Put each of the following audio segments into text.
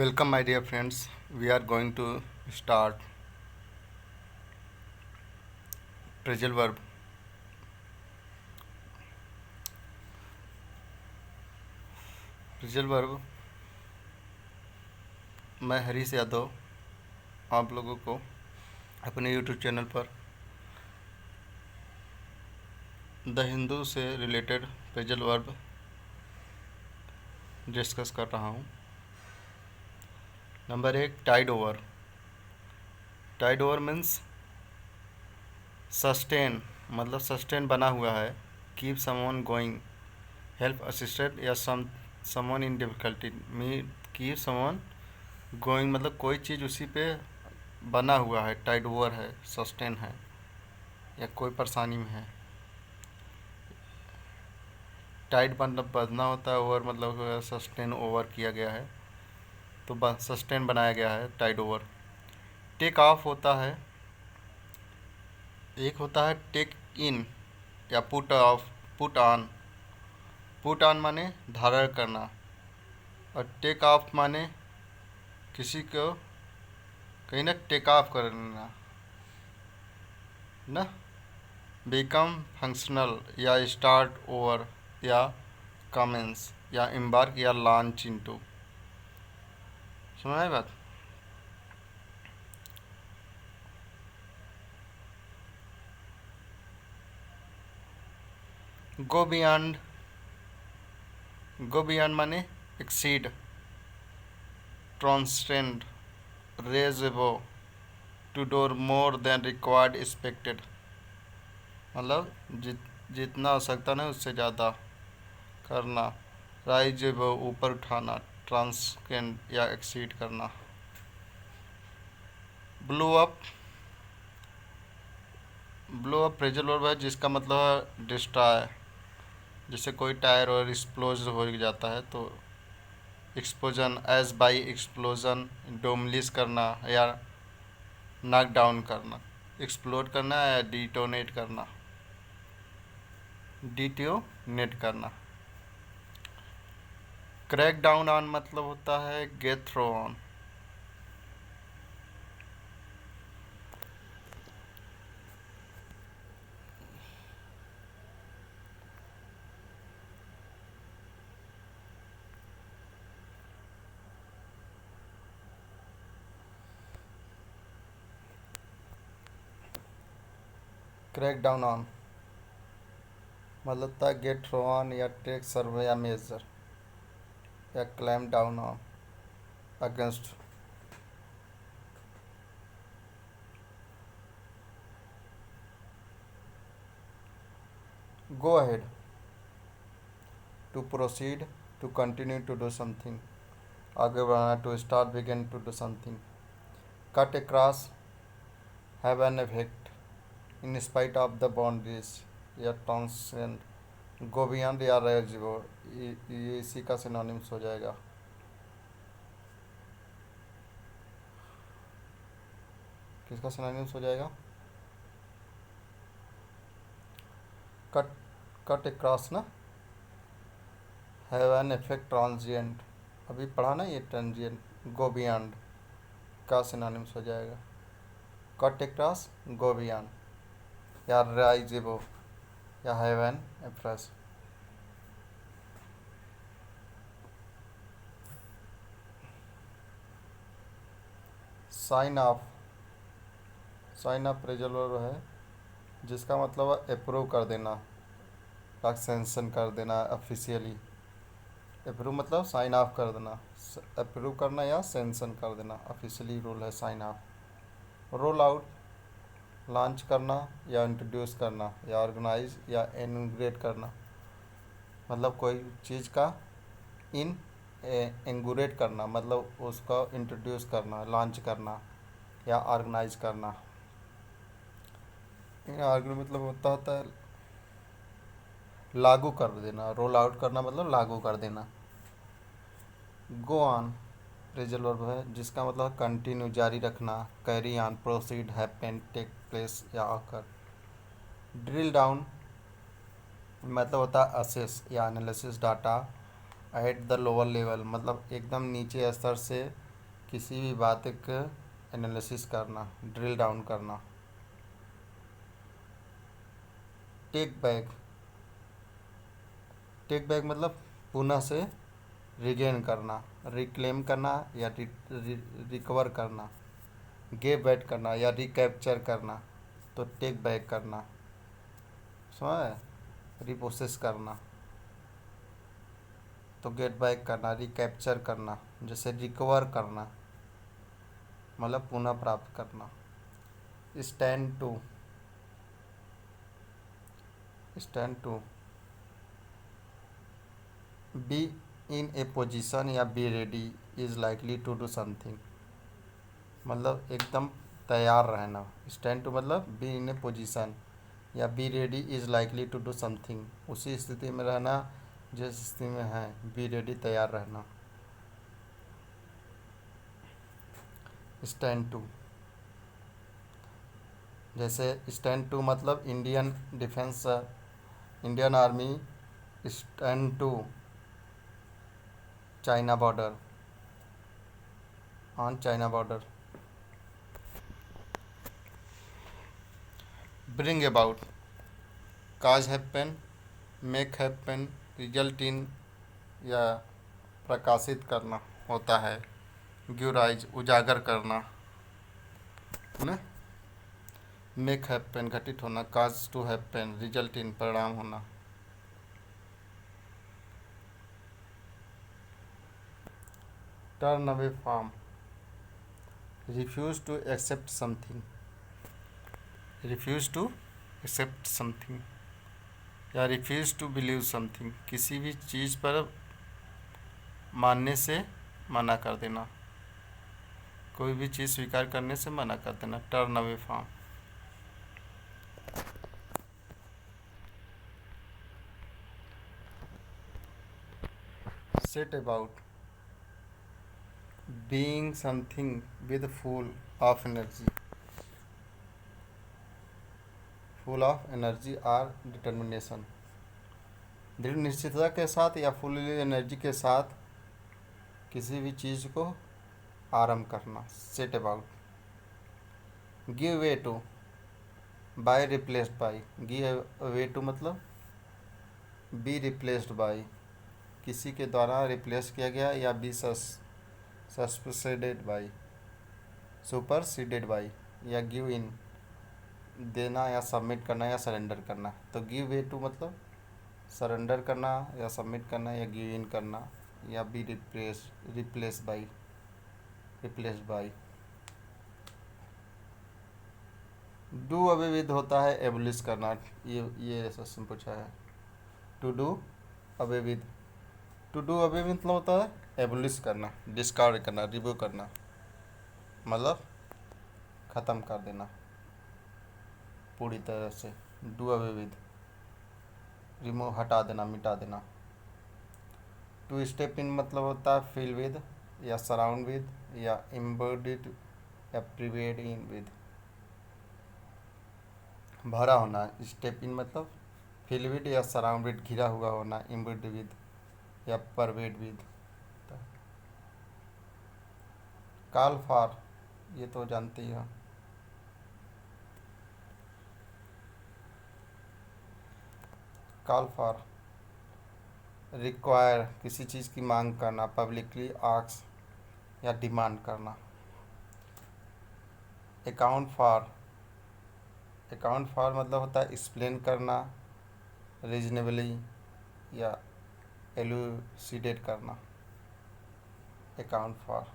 Welcome, my dear friends. We are going to start phrasal verb. phrasal verb मैं हरीश यादव आप लोगों को अपने यूट्यूब चैनल पर द हिंदू से रिलेटेड phrasal वर्ब डिस्कस कर रहा हूँ। Number 1, tide over. Tide over means sustain, मतलब सस्टेन बना हुआ है। Keep someone going, help assisted या someone in difficulty. Me keep someone going मतलब कोई चीज़ उसी पे बना हुआ है, टाइड ओवर है, सस्टेन है या कोई परेशानी में है। टाइड मतलब बंधना होता है, ओवर मतलब सस्टेन ओवर किया गया है, तो सस्टेन बनाया गया है, टाइड ओवर। टेक ऑफ होता है, एक होता है टेक इन या put off, put on. Put on माने धारण करना और टेक ऑफ माने किसी को कहीं ना टेक ऑफ करना ना। बिकम फंक्शनल या स्टार्ट ओवर या कमेंस या एम्बार्क या लॉन्च इनटू। समझ आई बात। गो बियॉन्ड, गो बियॉन्ड माने exceed, transcend, raise above, to do more than required expected, मतलब जितना आवश्यकता नहीं उससे ज़्यादा करना। राइज एबव ऊपर उठाना, ट्रांसकेंड या एक्सीड करना। Blow up, blow up phrasal verb है जिसका मतलब है डिस्ट्रॉय। जैसे कोई टायर और एक्सप्लोज हो जाता है तो एक्सप्लोजन, एज बाई एक्सप्लोजन, डोमलिश करना या नॉक डाउन करना। एक्सप्लोड करना या डिटोनेट करना, डिटोनेट करना। क्रैक डाउन ऑन मतलब होता है get through on. Crack down on मतलब होता है गेट थ्रो ऑन या टेक सर्वे या मेजर या clamp down on against. Go ahead, to proceed, to continue to do something, आगे बढ़ना, to start, begin to do something. Cut across, have an effect, in spite of the boundaries या transcend. Go beyond या rise above, ये इसी का synonyms हो जाएगा। किसका सिनोनिम्स हो जाएगा? कट, कट अक्रॉस ना, हैव एन इफेक्ट, ट्रांजिएंट अभी पढ़ा ना ये ट्रांजिएंट। गो बियॉन्ड का सिनोनिम्स हो जाएगा कट अक्रॉस, गो बियॉन्ड या राइज एबव या have an effect. Sign off, sign off phrasal verb है जिसका मतलब है अप्रूव कर देना या सेंशन कर देना ऑफिशियली। अप्रूव मतलब साइन ऑफ कर देना, अप्रूव करना या सेंशन कर देना, ऑफिशियली रूल है sign off. Roll out, launch करना या इंट्रोड्यूस करना या ऑर्गेनाइज या इनग्रेट करना, मतलब कोई चीज़ का इन इंगूरेट करना मतलब उसका इंट्रोड्यूस करना, लॉन्च करना या ऑर्गेनाइज करना। ऑर्गेनाइज मतलब होता है लागू कर देना। रोल आउट करना मतलब लागू कर देना। गो ऑन फ्रेजल वर्ब है जिसका मतलब कंटिन्यू, जारी रखना, carry on, proceed, happen, take place या ऑकर। ड्रिल डाउन मतलब होता है असेस या analysis data at the lower level, मतलब एकदम नीचे स्तर से किसी भी बात का एनालिसिस करना, ड्रिल डाउन करना। टेक बैक, टेक बैक मतलब पुनः से रिगेन करना, रिक्लेम करना या रिकवर करना, गेट बैक करना या रिकैप्चर करना। तो टेक बैक करना, समझ, रिप्रोसेस करना। तो गेट बैक करना, रिकैप्चर करना, जैसे रिकवर करना मतलब पुनः प्राप्त करना। Stand to, stand to, be in a position या be ready is likely to do something, मतलब एकदम तैयार रहना। स्टैंड टू मतलब बी इन ए पोजीशन या be ready is likely to do something, उसी स्थिति में रहना जिस स्थिति में है, बी रेडी तैयार रहना। स्टैंड टू, जैसे स्टैंड टू मतलब Indian defence, Indian army stand to China border, on China border. Bring about, cause happen, make happen, result in या प्रकाशित करना होता है। गिव राइज, उजागर करना है ना। मेक हैपन घटित होना, cause to happen result in परिणाम होना। Turn away from, refuse to accept something, refuse to accept something या रिफ्यूज टू बिलीव समथिंग, किसी भी चीज़ पर मानने से मना कर देना, कोई भी चीज़ स्वीकार करने से मना कर देना। Turn away from. Set about, being something with full of energy, full of energy or determination, दृढ़ निश्चितता के साथ या फुल एनर्जी के साथ किसी भी चीज़ को आरंभ करना। Set about. Give way to, by replaced by, give way to मतलब बी रिप्लेस्ड बाय, किसी के द्वारा रिप्लेस किया गया, या be suspended by, superseded by, या गिव इन देना या सबमिट करना या सरेंडर करना। तो गिव वे टू मतलब सरेंडर करना या सबमिट करना या गिव इन करना, या be replace by, replace by. Do away with होता है एबलिश करना, ये क्वेश्चन पूछा है। To do away with, to do away मतलब होता है एबलिश करना, डिस्कार्ड करना, रिमूव करना, मतलब ख़त्म कर देना पूरी तरह से। डू अवे विद, रिमूव हटा देना, मिटा देना। टू स्टेप इन मतलब होता है फिल विद या सराउंड विद या एम्बेडेड या प्रिवेड इन विद, भरा होना। स्टेप इन मतलब फिल विद या सराउंड विद, घिरा हुआ होना, एम्बेड विद या परवेड विद। कॉल फॉर, ये तो जानते ही हो। कॉल फॉर, रिक्वायर किसी चीज़ की मांग करना, पब्लिकली आस्क या डिमांड करना। अकाउंट फॉर, अकाउंट फॉर मतलब होता है एक्सप्लेन करना, रीजनेबली या एलुसिडेट करना। Account for.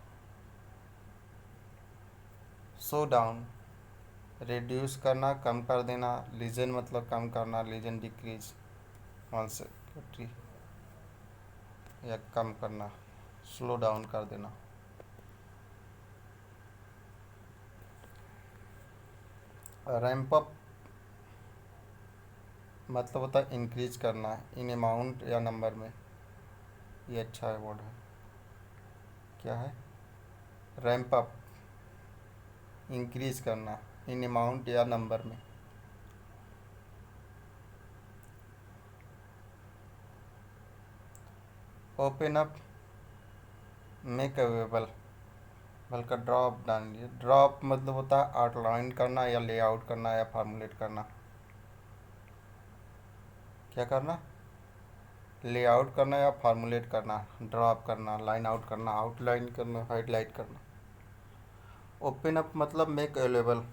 So down, reduce करना, कम कर देना। लीजन मतलब कम करना, लीजन डिक्रीज कॉन्सेक्यूटरी या कम करना, स्लो डाउन कर देना। रैंप अप मतलब होता है इंक्रीज करना, इन अमाउंट या नंबर में। ये अच्छा है वर्ड है, क्या है, रैंप अप, इंक्रीज करना, इन अमाउंट या नंबर में। ओपन अप, मेक अवेलेबल, बल्कि ड्रॉप डालिए। ड्रॉप मतलब होता है आउटलाइन करना या लेआउट करना या फार्मुलेट करना। क्या करना? लेआउट करना या फार्मुलेट करना। ड्रॉप करना, लाइन आउट करना, आउटलाइन करना, हाईलाइट करना। ओपन अप मतलब make available,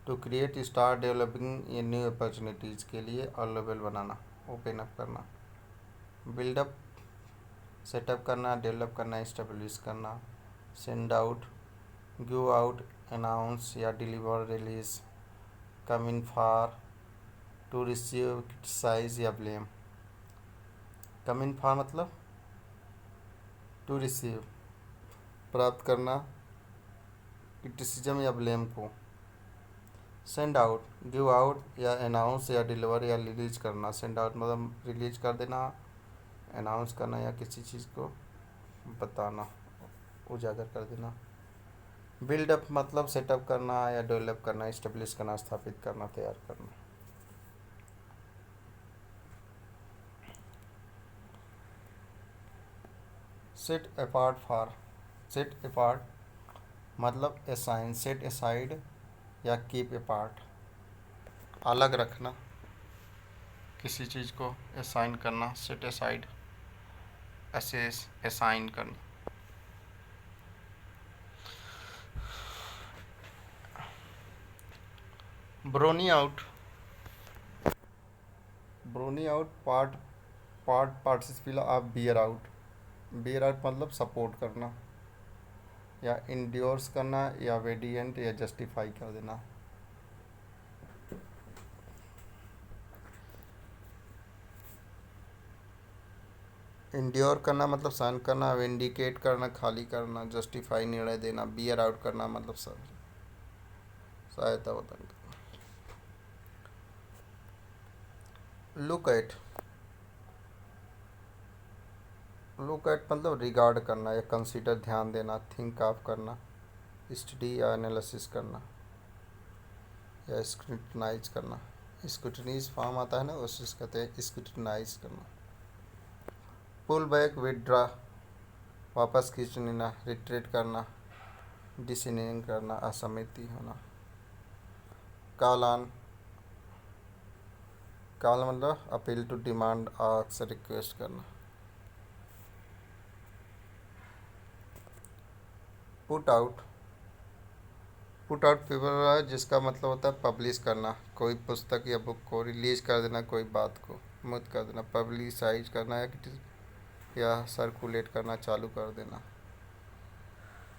to create start developing ये न्यू अपॉर्चुनिटीज़ के लिए अवेलेबल बनाना, ओपन अप करना। बिल्डअप सेटअप करना, डेवलप करना, इस्टेब्लिश करना। Send out give out, announce या deliver, release. Come in for, to receive, criticise या ब्लेम। कम इन फॉर मतलब टू रिसीव, प्राप्त करना, क्रिटिसिज्म या ब्लेम को। सेंड आउट गिव आउट या अनाउंस या डिलीवर या रिलीज करना। सेंड आउट मतलब रिलीज कर देना, अनाउंस करना या किसी चीज़ को बताना, उजागर कर देना। बिल्डअप मतलब सेटअप करना या डेवलप करना, इस्टेब्लिश करना, स्थापित करना, तैयार करना। Set apart for, set apart मतलब असाइन, सेट असाइड या कीप अपार्ट, अलग रखना, किसी चीज़ को असाइन करना। सेट असाइड, असेस, असाइन करना। Borne out, borne out part, participle of bear out. Bear out मतलब सपोर्ट करना या इंड्योर्स करना या वेडिएंट या जस्टिफाई कर देना। इंड्योर करना मतलब सहन करना, विंडिकेट करना खाली करना, जस्टिफाई निर्णय देना, बियर आउट करना मतलब सहायता प्रदान करना। लुक एट, लुक एट मतलब रिगार्ड करना या कंसीडर ध्यान देना, थिंक ऑफ करना, स्टडी या एनालिसिस करना या स्क्रूटनाइज करना। स्क्रूटनीज फॉर्म आता है ना, उसे कहते हैं स्क्रूटनाइज करना। पुल बैक विदड्रा वापस खींच लेना, रिट्रीट करना, डिसनिंग करना, असहमति होना। कॉल ऑन, कॉल मतलब appeal to, demand, ask, request करना। Put out, put out paper है जिसका मतलब होता है पब्लिश करना, कोई पुस्तक या बुक को रिलीज कर देना, कोई बात को मुक्त कर देना, पब्लिसाइज करना या सर्कुलेट करना, चालू कर देना।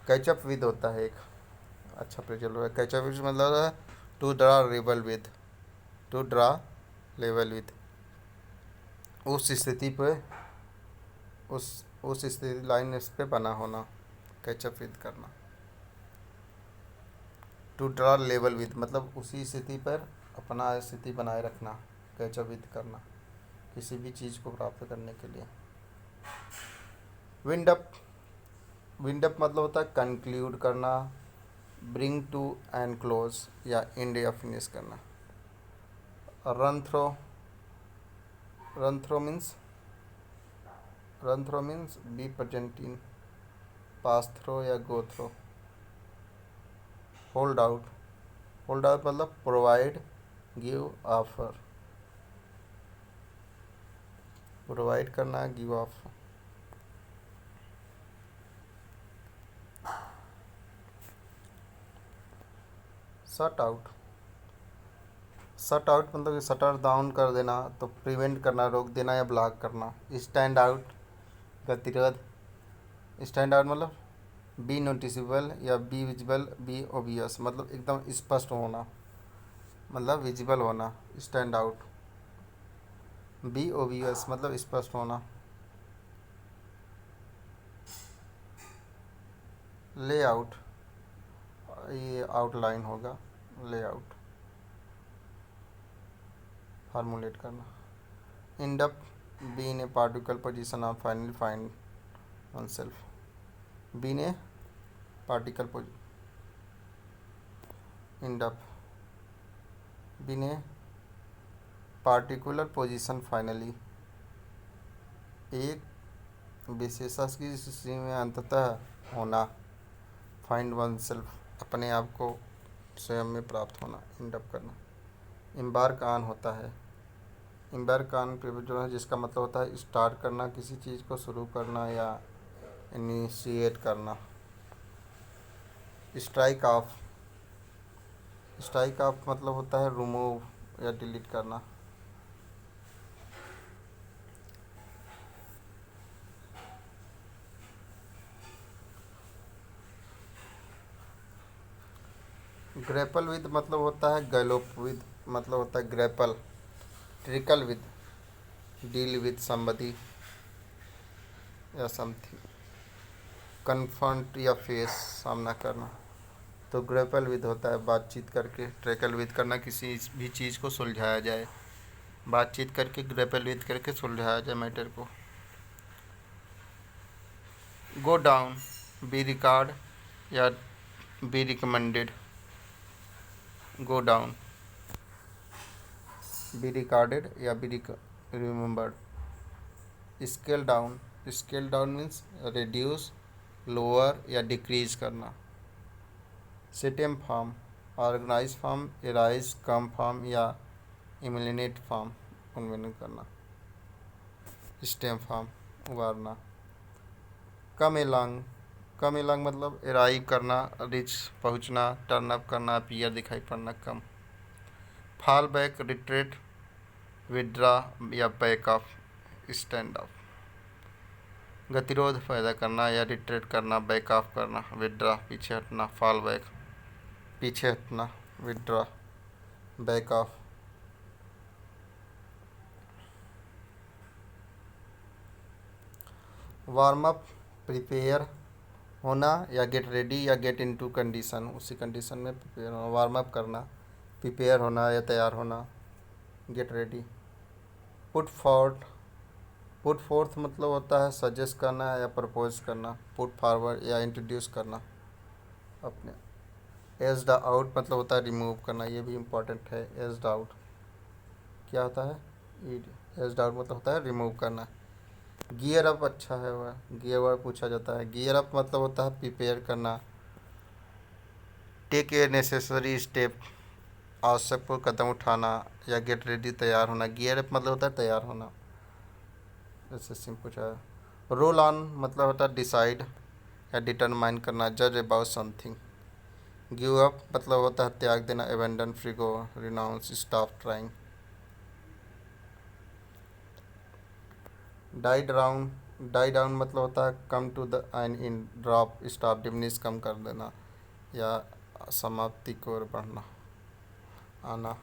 कैचअप विद होता है एक अच्छा प्रेजल है। कैचअप विद मतलब है to draw level with, to draw level with, उस स्थिति पे, उस स्थिति लाइन इस पे बना होना, कैचअप विद करना। टू ड्रा लेवल विद मतलब उसी स्थिति पर अपना स्थिति बनाए रखना, कैचअप विद करना, किसी भी चीज़ को प्राप्त करने के लिए। विंड अप, विंड अप मतलब होता है कंक्लूड करना, ब्रिंग टू एंड क्लोज या एंड या फिनिश करना। Run through, run through means, run through means be present in, pass through या go through. Hold out, hold out मतलब प्रोवाइड, गिव, ऑफर, प्रोवाइड करना, give offer. Shut out, shut out मतलब shutter down कर देना, तो prevent करना, रोक देना या ब्लॉक करना। स्टैंड आउट, गतिरोध, स्टैंड आउट मतलब बी नोटिसेबल या बी विजिबल, बी ओबियस मतलब एकदम स्पष्ट होना, मतलब विजिबल होना, स्टैंड आउट। बी ओबियस मतलब स्पष्ट होना। ले आउट, ये आउटलाइन होगा, ले आउट, फार्मूलेट करना। And up, B in a particular position of finally find one self, B in A particle and up, B in a particular position finally, एक विशेषण की स्थिति में अंततः होना, फाइंड वन सेल्फ, अपने आप को स्वयं में प्राप्त होना, एंड अप करना। एम्बार्क ऑन होता है, एम्बार्क ऑन पे जो है, जिसका मतलब होता है स्टार्ट करना, किसी चीज़ को शुरू करना या इनिशिएट करना। स्ट्राइक ऑफ, स्ट्राइक ऑफ मतलब होता है रिमूव या डिलीट करना। ग्रैपल विद मतलब होता है गैलोप विद, मतलब होता है grapple. Trickle with, deal with somebody या समथिंग। कन्फ्रंट या फेस, सामना करना। तो ग्रैपल विद होता है बातचीत करके, ट्रैकल विद करना किसी भी चीज़ को सुलझाया जाए, बातचीत करके ग्रैपल विद करके सुलझाया जाए मैटर को। गो डाउन, बी रिकॉर्ड या be recommended. Go down, be recorded या be remembered. Scale down, scale down means reduce, lower या डिक्रीज करना। Stem from, organise from, arise come from या इमिलिनेट फॉर्म उन्मूलन करना। स्टेम फॉर्म, उबारना। Come along, come along मतलब arrive करना, reach पहुंचना, टर्न अप करना, अपीयर दिखाई पड़ना, come. Fall back, retreat, withdraw या बैक ऑफ, स्टैंड ऑफ। गतिरोध पैदा करना या रिट्रेट करना, बैक ऑफ करना, विड्रा पीछे हटना, फॉल बैक पीछे हटना, withdraw back of. Warm up, prepare होना या गेट रेडी या गेट इनटू कंडीशन, उसी कंडीशन में प्रिपेयर होना। वार्म अप करना, प्रिपेयर होना या तैयार होना, get ready. Put forth, put fourth मतलब होता है सजेस्ट करना या प्रपोज करना, पुट फॉरवर्ड या इंट्रोड्यूस करना अपने। एज्ड आउट मतलब होता है रिमूव करना, ये भी इम्पोर्टेंट है। एज्ड आउट क्या होता है, एज्ड आउट मतलब होता है रिमूव करना। गियर अप अच्छा है, वह गियर वर्ड पूछा जाता है। गियर अप मतलब होता है प्रिपेयर करना, टेक ए नेसेसरी स्टेप, आवश्यक को कदम उठाना या गेट रेडी तैयार होना। गियर अप मतलब होता है तैयार होना, जैसे सिंपल पूछा है। रोल ऑन मतलब होता है डिसाइड या डिटरमाइन करना, जज अबाउट समथिंग। गिव अप मतलब होता है त्याग देना, abandon, forgo, renounce, stop trying. Die down, die down मतलब होता है come to the end in, drop, stop, diminish कम कर देना या समाप्ति की ओर बढ़ना, आना।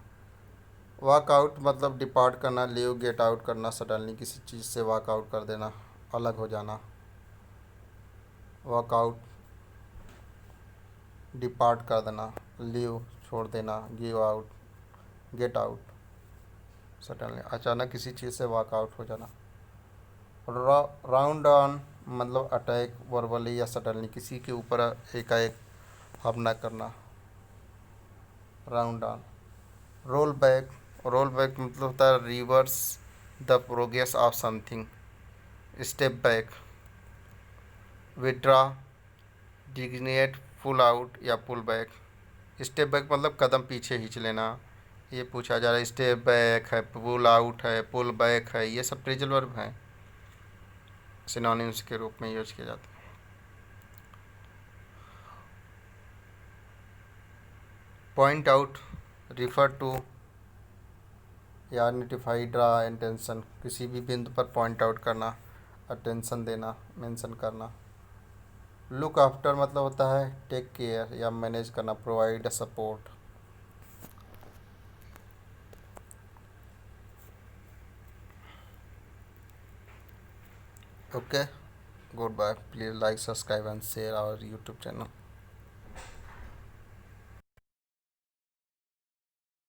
वॉक आउट मतलब डिपार्ट करना, लीव, गेट आउट करना, सडनली किसी चीज़ से वॉक आउट कर देना, अलग हो जाना। वॉक आउट डिपार्ट कर देना, लीव छोड़ देना, give out, get out suddenly अचानक किसी चीज़ से वॉक आउट हो जाना। राउंड ऑन मतलब अटैक वर्बली या सडनली किसी के ऊपर एकाएक हमला करना, round on. Roll back, roll back मतलब होता है reverse the progress of something, step back. Withdraw, डिग्नेट, पुल आउट या पुल बैक। स्टेप बैक मतलब कदम पीछे खींच लेना, ये पूछा जा रहा है। स्टेप बैक है, पुल आउट है, पुल बैक है, ये सब फ्रेजल वर्ब हैं, सिनोनिम्स के रूप में यूज किए जाते हैं। पॉइंट आउट, रिफर टू या आइडेंटिफाई, ड्रा अटेंशन, किसी भी बिंदु पर पॉइंट आउट करना, अटेंशन देना, मेंशन करना। लुक आफ्टर मतलब होता है टेक केयर या मैनेज करना, provide support. Okay, good bye. Please like, subscribe and share our YouTube channel.